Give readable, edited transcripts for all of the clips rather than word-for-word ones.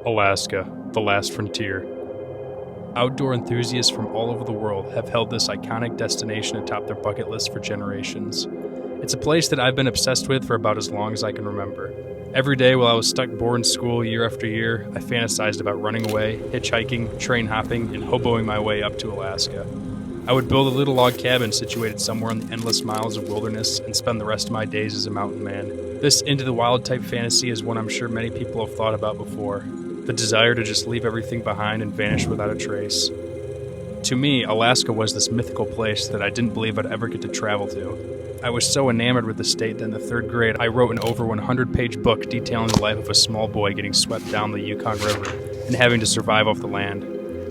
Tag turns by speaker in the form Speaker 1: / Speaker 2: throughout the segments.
Speaker 1: Alaska, the last frontier. Outdoor enthusiasts from all over the world have held this iconic destination atop their bucket list for generations. It's a place that I've been obsessed with for about as long as I can remember. Every day while I was stuck bored in school year after year, I fantasized about running away, hitchhiking, train hopping, and hoboing my way up to Alaska. I would build a little log cabin situated somewhere in the endless miles of wilderness and spend the rest of my days as a mountain man. This into the wild type fantasy is one I'm sure many people have thought about before. The desire to just leave everything behind and vanish without a trace. To me, Alaska was this mythical place that I didn't believe I'd ever get to travel to. I was so enamored with the state that in the third grade, I wrote an over 100-page book detailing the life of a small boy getting swept down the Yukon River and having to survive off the land.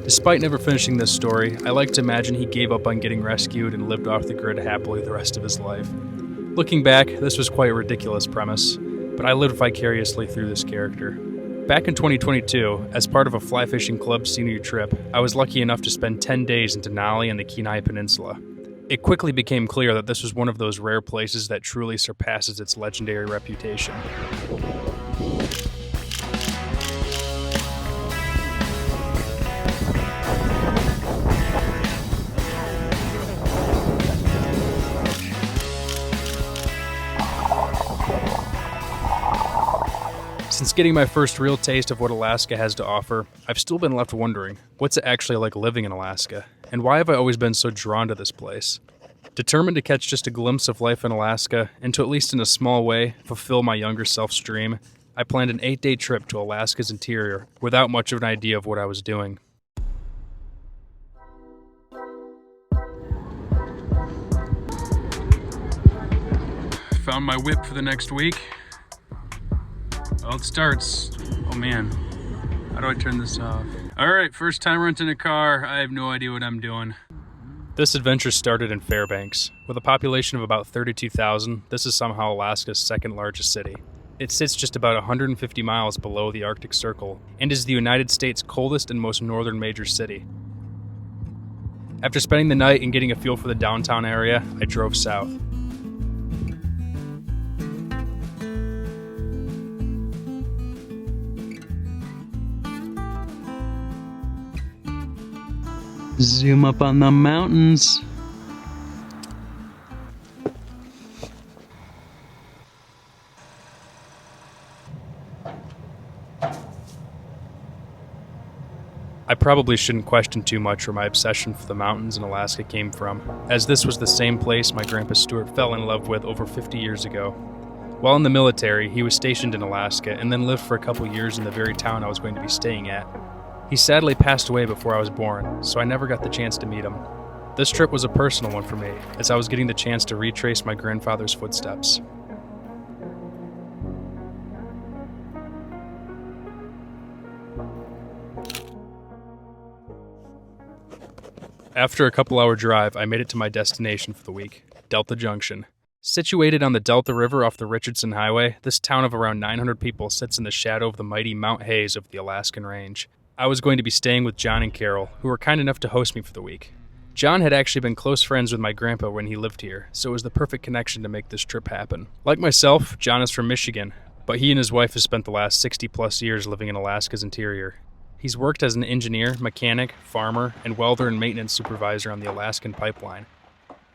Speaker 1: Despite never finishing this story, I like to imagine he gave up on getting rescued and lived off the grid happily the rest of his life. Looking back, this was quite a ridiculous premise, but I lived vicariously through this character. Back in 2022, as part of a fly fishing club senior trip, I was lucky enough to spend 10 days in Denali and the Kenai Peninsula. It quickly became clear that this was one of those rare places that truly surpasses its legendary reputation. Since getting my first real taste of what Alaska has to offer, I've still been left wondering, what's it actually like living in Alaska? And why have I always been so drawn to this place? Determined to catch just a glimpse of life in Alaska, and to at least in a small way, fulfill my younger self's dream, I planned an 8-day trip to Alaska's interior without much of an idea of what I was doing. Found my whip for the next week. Well, it starts. Oh man, how do I turn this off? Alright, first time renting a car. I have no idea what I'm doing. This adventure started in Fairbanks. With a population of about 32,000, this is somehow Alaska's second largest city. It sits just about 150 miles below the Arctic Circle and is the United States' coldest and most northern major city. After spending the night and getting a feel for the downtown area, I drove south. Zoom up on the mountains. I probably shouldn't question too much where my obsession for the mountains in Alaska came from, as this was the same place my grandpa Stuart fell in love with over 50 years ago. While in the military, he was stationed in Alaska and then lived for a couple years in the very town I was going to be staying at. He sadly passed away before I was born, so I never got the chance to meet him. This trip was a personal one for me, as I was getting the chance to retrace my grandfather's footsteps. After a couple-hour drive, I made it to my destination for the week, Delta Junction. Situated on the Delta River off the Richardson Highway, this town of around 900 people sits in the shadow of the mighty Mount Hayes of the Alaskan Range. I was going to be staying with John and Carol, who were kind enough to host me for the week. John had actually been close friends with my grandpa when he lived here, so it was the perfect connection to make this trip happen. Like myself, John is from Michigan, but he and his wife have spent the last 60-plus years living in Alaska's interior. He's worked as an engineer, mechanic, farmer, and welder and maintenance supervisor on the Alaskan pipeline.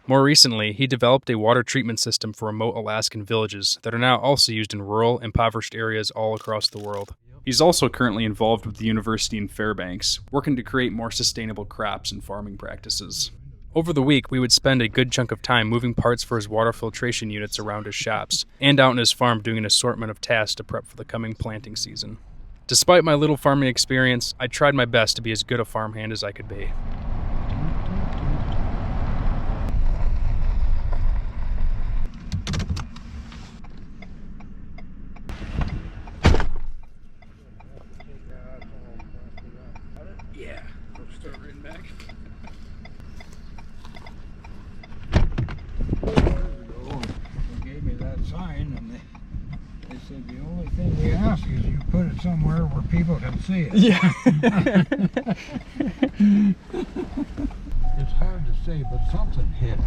Speaker 1: More recently, he developed a water treatment system for remote Alaskan villages that are now also used in rural, impoverished areas all across the world. He's also currently involved with the university in Fairbanks, working to create more sustainable crops and farming practices. Over the week, we would spend a good chunk of time moving parts for his water filtration units around his shops, and out on his farm doing an assortment of tasks to prep for the coming planting season. Despite my little farming experience, I tried my best to be as good a farmhand as I could be. Yeah, we'll start right back.
Speaker 2: They gave me that sign and they said the only thing we ask is you put it somewhere where people can see it.
Speaker 1: Yeah.
Speaker 2: It's hard to say, but something hit.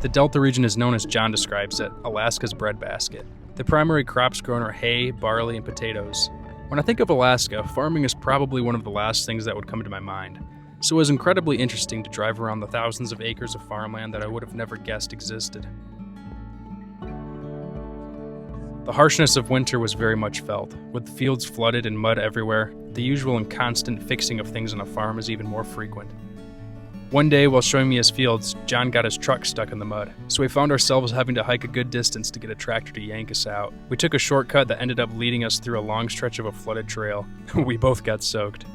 Speaker 1: The Delta region is known, as John describes it, Alaska's breadbasket. The primary crops grown are hay, barley, and potatoes. When I think of Alaska, farming is probably one of the last things that would come to my mind. So it was incredibly interesting to drive around the thousands of acres of farmland that I would have never guessed existed. The harshness of winter was very much felt. With the fields flooded and mud everywhere, the usual and constant fixing of things on a farm is even more frequent. One day, while showing me his fields, John got his truck stuck in the mud, so we found ourselves having to hike a good distance to get a tractor to yank us out. We took a shortcut that ended up leading us through a long stretch of a flooded trail. We both got soaked.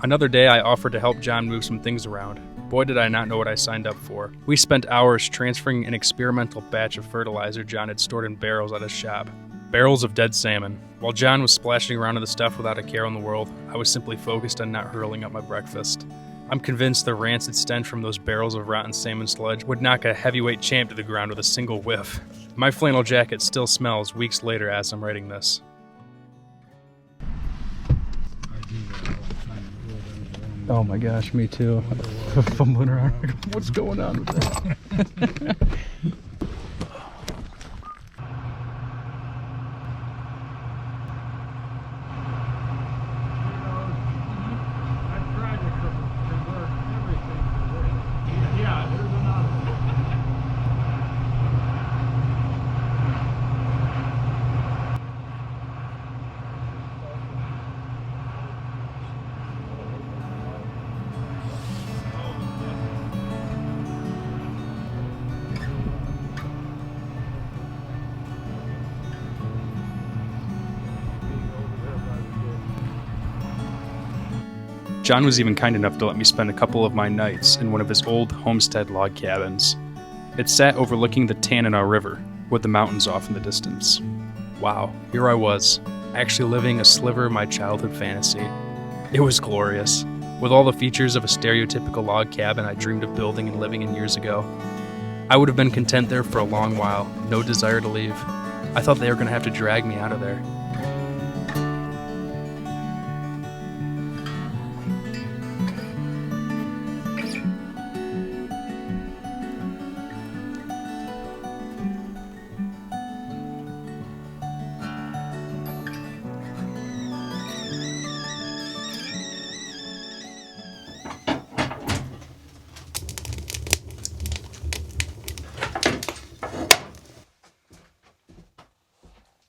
Speaker 1: Another day, I offered to help John move some things around. Boy, did I not know what I signed up for. We spent hours transferring an experimental batch of fertilizer John had stored in barrels at his shop. Barrels of dead salmon. While John was splashing around in the stuff without a care in the world, I was simply focused on not hurling up my breakfast. I'm convinced the rancid stench from those barrels of rotten salmon sludge would knock a heavyweight champ to the ground with a single whiff. My flannel jacket still smells weeks later as I'm writing this. Oh my gosh, me too. Fumbling around. What's going on with that? John was even kind enough to let me spend a couple of my nights in one of his old homestead log cabins. It sat overlooking the Tanana River, with the mountains off in the distance. Wow, here I was, actually living a sliver of my childhood fantasy. It was glorious, with all the features of a stereotypical log cabin I dreamed of building and living in years ago. I would have been content there for a long while, no desire to leave. I thought they were going to have to drag me out of there.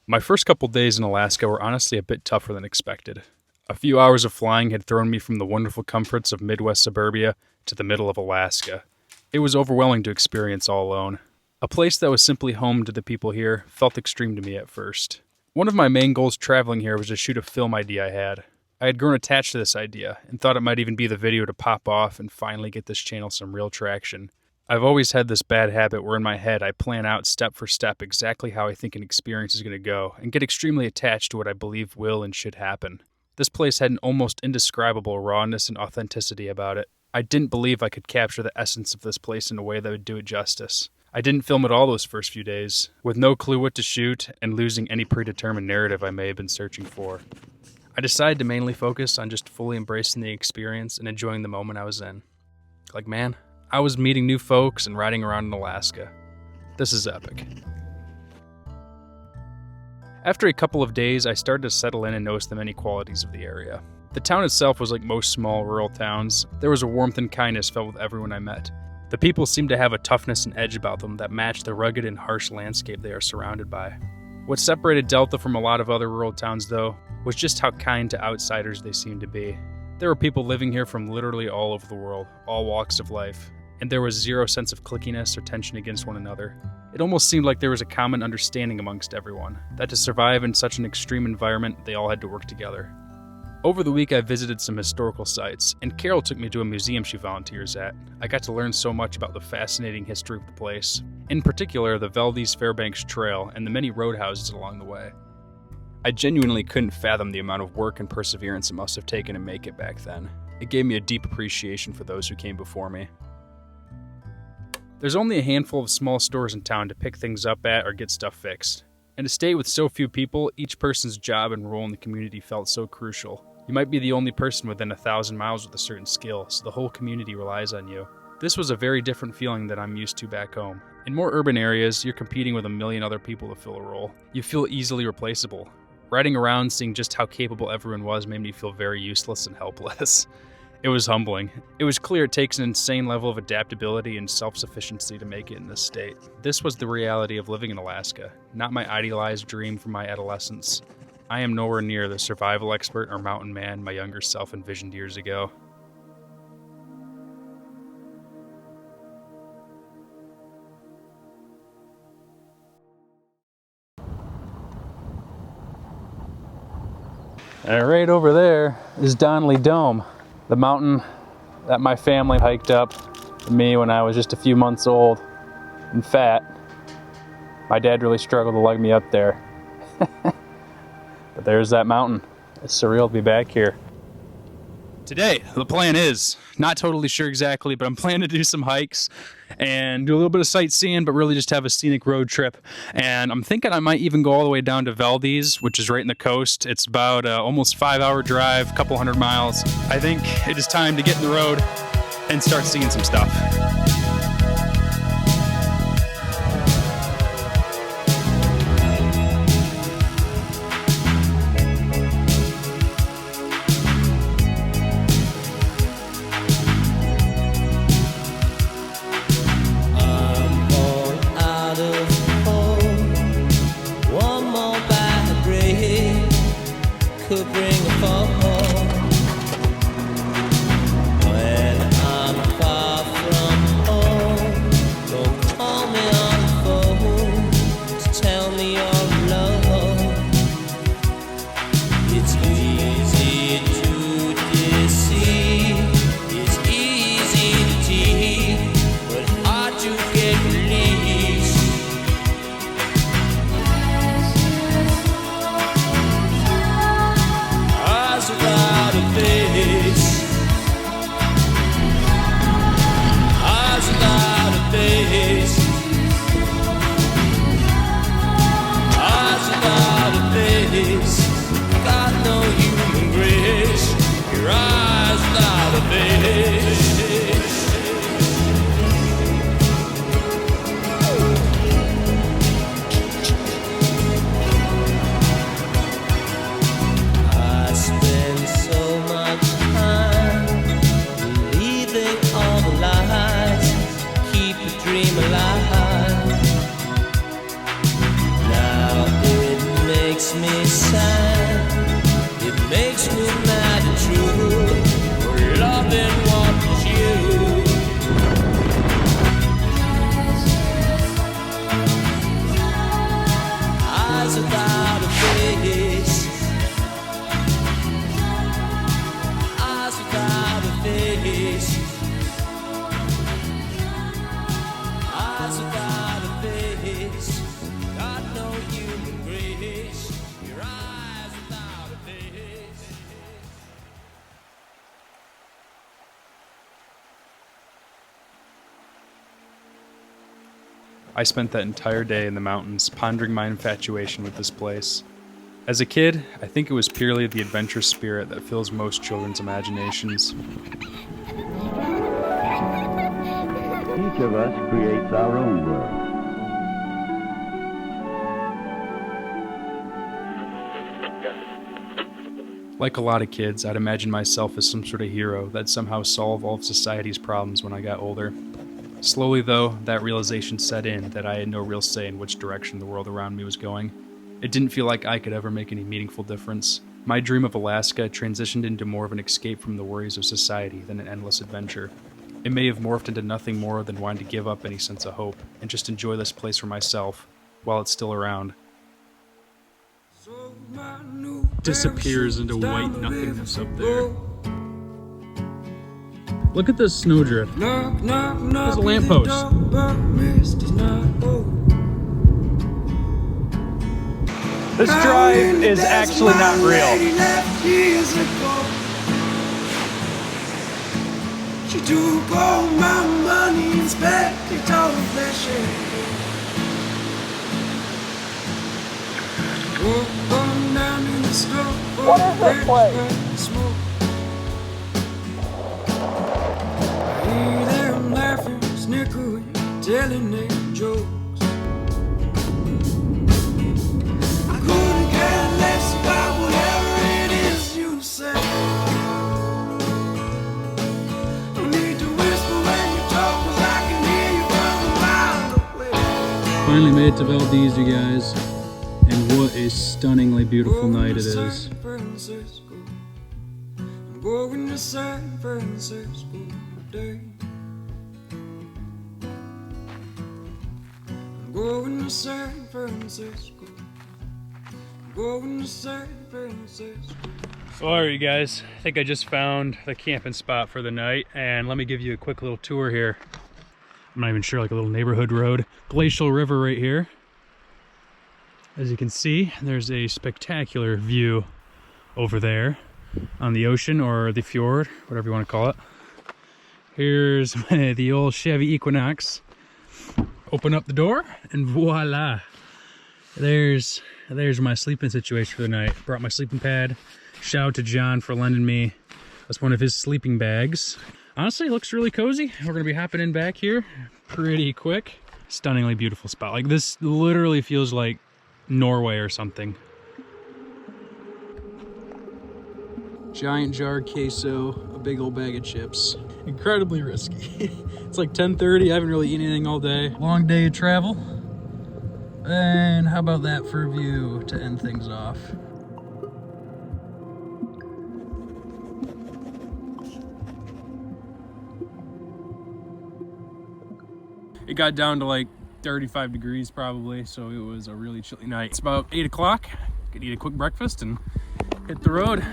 Speaker 1: My first couple days in Alaska were honestly a bit tougher than expected. A few hours of flying had thrown me from the wonderful comforts of Midwest suburbia to the middle of Alaska. It was overwhelming to experience all alone. A place that was simply home to the people here felt extreme to me at first. One of my main goals traveling here was to shoot a film idea I had. I had grown attached to this idea and thought it might even be the video to pop off and finally get this channel some real traction. I've always had this bad habit where in my head I plan out step for step exactly how I think an experience is going to go and get extremely attached to what I believe will and should happen. This place had an almost indescribable rawness and authenticity about it. I didn't believe I could capture the essence of this place in a way that would do it justice. I didn't film at all those first few days, with no clue what to shoot and losing any predetermined narrative I may have been searching for. I decided to mainly focus on just fully embracing the experience and enjoying the moment I was in. Like, man, I was meeting new folks and riding around in Alaska. This is epic. After a couple of days, I started to settle in and notice the many qualities of the area. The town itself was like most small rural towns. There was a warmth and kindness felt with everyone I met. The people seemed to have a toughness and edge about them that matched the rugged and harsh landscape they are surrounded by. What separated Delta from a lot of other rural towns, though, was just how kind to outsiders they seemed to be. There were people living here from literally all over the world, all walks of life, and there was zero sense of clickiness or tension against one another. It almost seemed like there was a common understanding amongst everyone, that to survive in such an extreme environment, they all had to work together. Over the week, I visited some historical sites, and Carol took me to a museum she volunteers at. I got to learn so much about the fascinating history of the place, in particular the Valdez Fairbanks Trail and the many roadhouses along the way. I genuinely couldn't fathom the amount of work and perseverance it must have taken to make it back then. It gave me a deep appreciation for those who came before me. There's only a handful of small stores in town to pick things up at or get stuff fixed. In a state with so few people, each person's job and role in the community felt so crucial. You might be the only person within 1,000 miles with a certain skill, so the whole community relies on you. This was a very different feeling than I'm used to back home. In more urban areas, you're competing with a million other people to fill a role. You feel easily replaceable. Riding around, seeing just how capable everyone was made me feel very useless and helpless. It was humbling. It was clear it takes an insane level of adaptability and self-sufficiency to make it in this state. This was the reality of living in Alaska, not my idealized dream from my adolescence. I am nowhere near the survival expert or mountain man my younger self envisioned years ago. And right over there is Donnelly Dome, the mountain that my family hiked up with me when I was just a few months old and fat. My dad really struggled to lug me up there. But there's that mountain. It's surreal to be back here. Today, the plan is, not totally sure exactly, but I'm planning to do some hikes and do a little bit of sightseeing, but really just have a scenic road trip. And I'm thinking I might even go all the way down to Valdez, which is right in the coast. It's about almost 5-hour drive, a couple 100 miles. I think it is time to get in the road and start seeing some stuff.
Speaker 3: Could bring a fall when I'm far from home. Don't call me on the phone to tell me you're alone. It's easy to deceive, it's easy to tease, but hard to get released. Without a face, eyes without a face, eyes without a face, got no human grace, your eyes without a face. Makes me sad, it makes me mad and true, for loving what is you. Eyes without a face, eyes without a face, eyes without a face, got no human grace.
Speaker 1: I spent that entire day in the mountains pondering my infatuation with this place. As a kid, I think it was purely the adventure spirit that fills most children's imaginations.
Speaker 4: Each of us creates our own world.
Speaker 1: Like a lot of kids, I'd imagine myself as some sort of hero that'd somehow solve all of society's problems when I got older. Slowly, though, that realization set in that I had no real say in which direction the world around me was going. It didn't feel like I could ever make any meaningful difference. My dream of Alaska transitioned into more of an escape from the worries of society than an endless adventure. It may have morphed into nothing more than wanting to give up any sense of hope and just enjoy this place for myself while it's still around. Disappears into white nothingness up there. Look at this snowdrift. There's a lamppost. This drive is actually not real. She took all my money and spent it all flashing.
Speaker 5: What is this place? telling them jokes. I couldn't care less about whatever it is you say. No need to whisper when you talk, 'cause I can hear you from a mile away.
Speaker 1: Finally made it to Valdez, you guys, and what a stunningly beautiful night it is.
Speaker 5: I'm going to San Francisco today. I'm going to San Francisco. I'm going to San Francisco.
Speaker 1: So alright, you guys, I think I just found the camping spot for the night, and let me give you a quick little tour here. I'm not even sure, like a little neighborhood road. Glacial River right here. As you can see, there's a spectacular view over there on the ocean, or the fjord, whatever you want to call it. Here's the old Chevy Equinox. Open up the door and voila, there's my sleeping situation for the night. Brought my sleeping pad. Shout out to John for lending me that's one of his sleeping bags. Honestly, it looks really cozy. We're gonna be hopping in back here pretty quick. Stunningly beautiful spot. Like, this literally feels like Norway or something. Giant jar of queso, a big old bag of chips. Incredibly risky. It's like 10:30, I haven't really eaten anything all day. Long day of travel. And how about that for a view to end things off? It got down to like 35 degrees probably, so it was a really chilly night. It's about 8 o'clock. Could eat a quick breakfast and hit the road.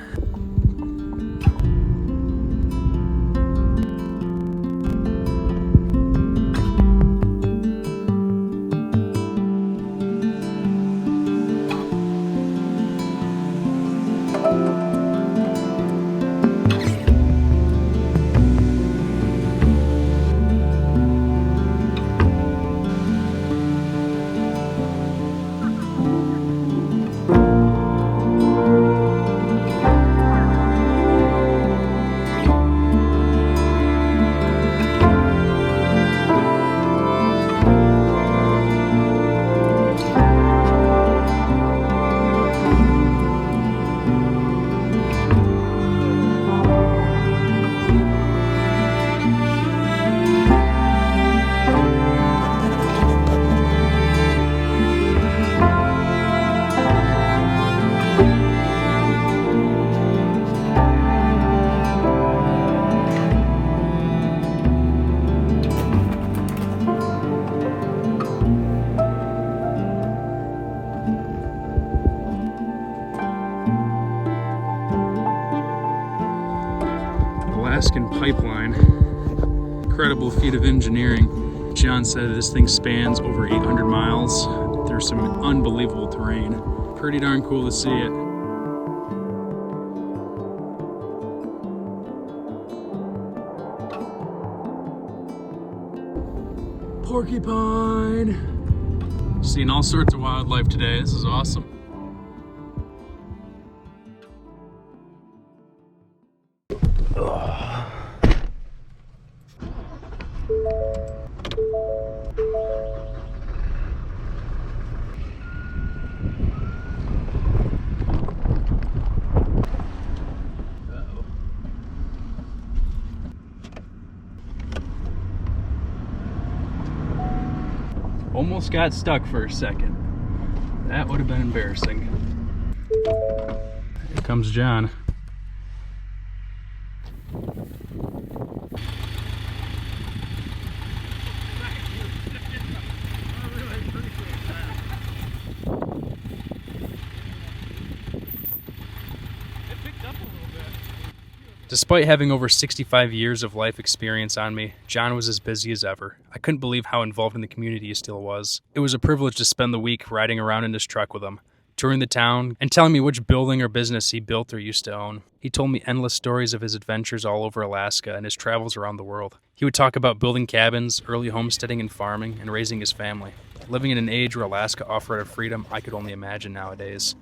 Speaker 1: Alaskan pipeline. Incredible feat of engineering. John said this thing spans over 800 miles through some unbelievable terrain. Pretty darn cool to see it. Porcupine! Seeing all sorts of wildlife today. This is awesome. Almost got stuck for a second. That would have been embarrassing. Here comes John. Despite having over 65 years of life experience on me, John was as busy as ever. I couldn't believe how involved in the community he still was. It was a privilege to spend the week riding around in his truck with him, touring the town, and telling me which building or business he built or used to own. He told me endless stories of his adventures all over Alaska and his travels around the world. He would talk about building cabins, early homesteading and farming, and raising his family, living in an age where Alaska offered a freedom I could only imagine nowadays.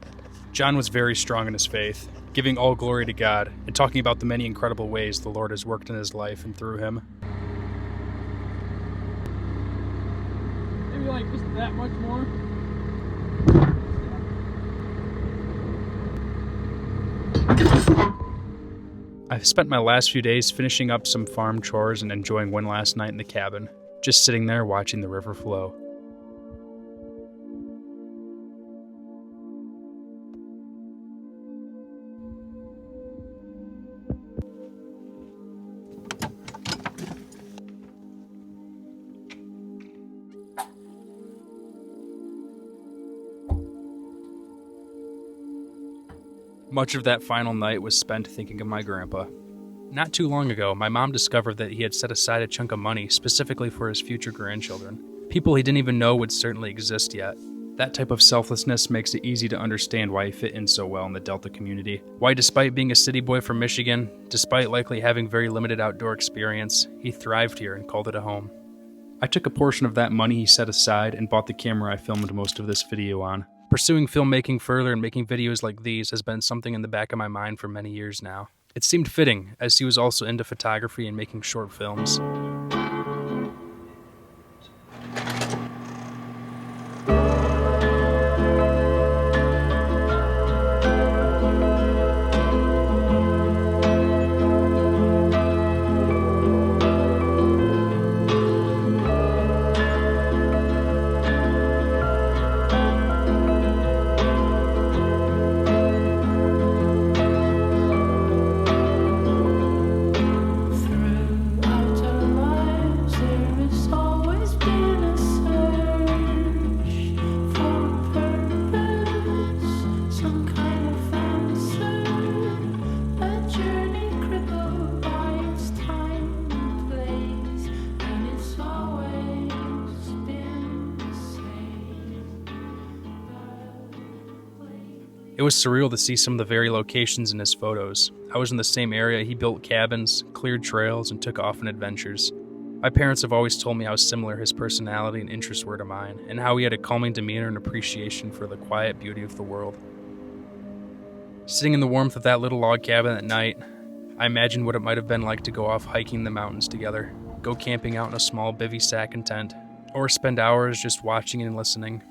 Speaker 1: John was very strong in his faith, giving all glory to God, and talking about the many incredible ways the Lord has worked in his life and through him. maybe like just that much more. I've spent my last few days finishing up some farm chores and enjoying one last night in the cabin, just sitting there watching the river flow. Much of that final night was spent thinking of my grandpa. Not too long ago, my mom discovered that he had set aside a chunk of money specifically for his future grandchildren. People he didn't even know would certainly exist yet. That type of selflessness makes it easy to understand why he fit in so well in the Delta community. Why, despite being a city boy from Michigan, despite likely having very limited outdoor experience, he thrived here and called it a home. I took a portion of that money he set aside and bought the camera I filmed most of this video on. Pursuing filmmaking further and making videos like these has been something in the back of my mind for many years now. It seemed fitting, as he was also into photography and making short films. It was surreal to see some of the very locations in his photos. I was in the same area he built cabins, cleared trails, and took off on adventures. My parents have always told me how similar his personality and interests were to mine, and how he had a calming demeanor and appreciation for the quiet beauty of the world. Sitting in the warmth of that little log cabin at night, I imagined what it might have been like to go off hiking in the mountains together, go camping out in a small bivy sack and tent, or spend hours just watching and listening.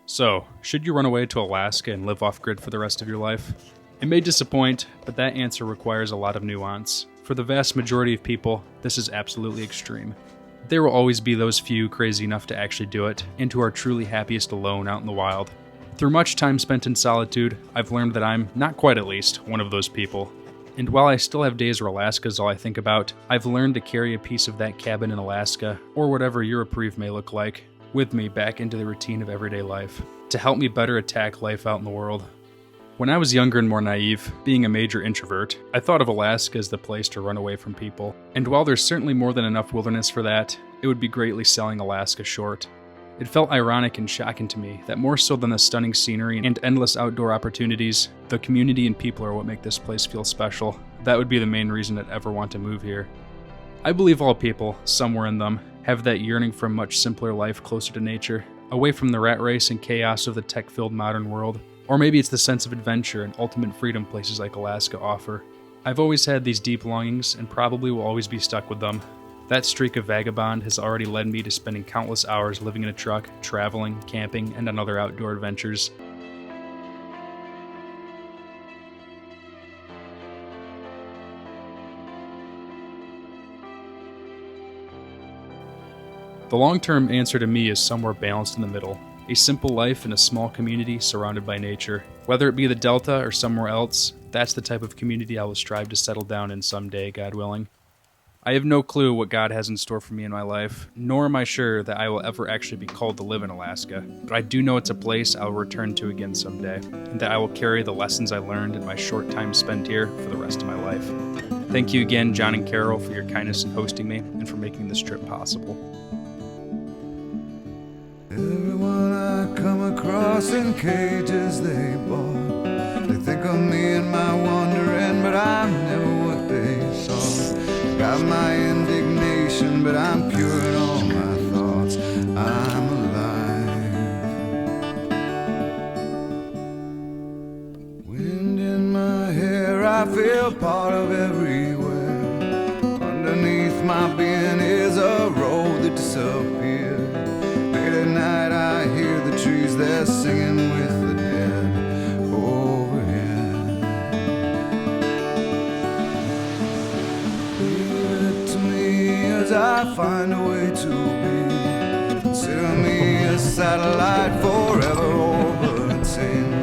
Speaker 1: So, should you run away to Alaska and live off-grid for the rest of your life? It may disappoint, but that answer requires a lot of nuance. For the vast majority of people, this is absolutely extreme. There will always be those few crazy enough to actually do it, and who are truly happiest alone out in the wild. Through much time spent in solitude, I've learned that I'm, not quite at least, one of those people. And while I still have days where Alaska is all I think about, I've learned to carry a piece of that cabin in Alaska, or whatever your reprieve may look like, with me back into the routine of everyday life, to help me better attack life out in the world. When I was younger and more naive, being a major introvert, I thought of Alaska as the place to run away from people. And while there's certainly more than enough wilderness for that, it would be greatly selling Alaska short. It felt ironic and shocking to me that more so than the stunning scenery and endless outdoor opportunities, the community and people are what make this place feel special. That would be the main reason I'd ever want to move here. I believe all people, somewhere in them, have that yearning for a much simpler life closer to nature, away from the rat race and chaos of the tech-filled modern world. Or maybe it's the sense of adventure and ultimate freedom places like Alaska offer. I've always had these deep longings and probably will always be stuck with them. That streak of vagabond has already led me to spending countless hours living in a truck, traveling, camping, and on other outdoor adventures. The long-term answer to me is somewhere balanced in the middle. A simple life in a small community surrounded by nature. Whether it be the Delta or somewhere else, that's the type of community I will strive to settle down in someday, God willing. I have no clue what God has in store for me in my life, nor am I sure that I will ever actually be called to live in Alaska, but I do know it's a place I will return to again someday, and that I will carry the lessons I learned in my short time spent here for the rest of my life. Thank you again, John and Carol, for your kindness in hosting me and for making this trip possible.
Speaker 6: Everyone I come across in cages they bought, they think of me and my wandering, but I'm never what they saw. Got my indignation, but I'm pure in all my thoughts. I'm alive. a part of everywhere. Underneath my being is a road that disappeared. Late at night I hear the trees, they're singing with the dead overhead. Leave it to me as I find a way to be. Consider me a satellite forever orbiting.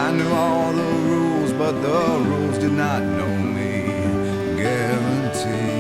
Speaker 6: I knew all the rules, but the rules did not know me. Guarantee.